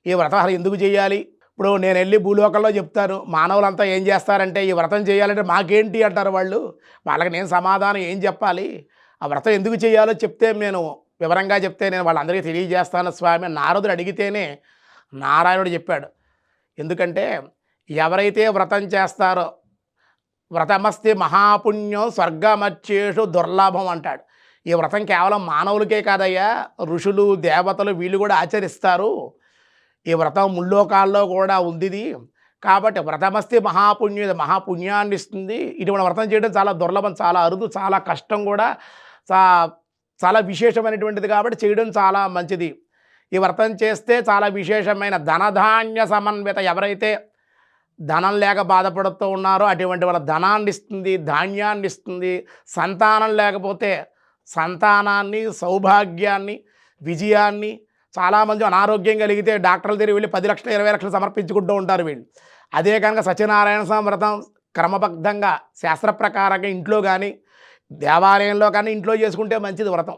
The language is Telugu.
ఈ వ్రతం అసలు ఎందుకు చేయాలి? ఇప్పుడు నేనెళ్ళి భూలోకంలో చెప్తాను. మానవులంతా ఏం చేస్తారంటే, ఈ వ్రతం చేయాలంటే మాకేంటి అంటారు వాళ్ళు. వాళ్ళకి నేను సమాధానం ఏం చెప్పాలి? ఆ వ్రతం ఎందుకు చేయాలో చెప్తే నేను వివరంగా చెప్తే నేను వాళ్ళందరికీ తెలియజేస్తాను స్వామి అని నారదుడు అడిగితేనే నారాయణుడు చెప్పాడు. ఎందుకంటే ఎవరైతే వ్రతం చేస్తారో వ్రతమస్తి మహాపుణ్యం స్వర్గమచ్చేషు దుర్లభం అంటాడు. ఈ వ్రతం కేవలం మానవులకే కాదయ్యా, ఋషులు దేవతలు వీళ్ళు కూడా ఆచరిస్తారు. ఈ వ్రతం ముల్లోకాల్లో కూడా ఉందిది. కాబట్టి వ్రతమస్తి మహాపుణ్యం, ఇది మహాపుణ్యాన్ని ఇస్తుంది. ఇటువంటి వ్రతం చేయడం చాలా దుర్లభం, చాలా అరుదు, చాలా కష్టం కూడా. చా చాలా విశేషమైనటువంటిది కాబట్టి చేయడం చాలా మంచిది. ఈ వ్రతం చేస్తే చాలా విశేషమైన ధనధాన్య సమన్విత, ఎవరైతే ధనం లేక బాధపడుతూ ఉన్నారో అటువంటి వాళ్ళ ధనాన్ని ఇస్తుంది, ధాన్యాన్ని ఇస్తుంది. సంతానం లేకపోతే సంతానాన్ని, సౌభాగ్యాన్ని, విజయాన్ని. చాలామంది అనారోగ్యం కలిగితే డాక్టర్ల దగ్గరికి వెళ్ళి 10 లక్షలు 20 లక్షలు సమర్పించుకుంటూ ఉంటారు వీళ్ళు. అదే కనుక సత్యనారాయణ స్వామి వ్రతం క్రమబద్ధంగా శాస్త్ర ప్రకారంగా ఇంట్లో కానీ దేవాలయంలో కానీ ఇంట్లో చేసుకుంటే మంచిది వ్రతం.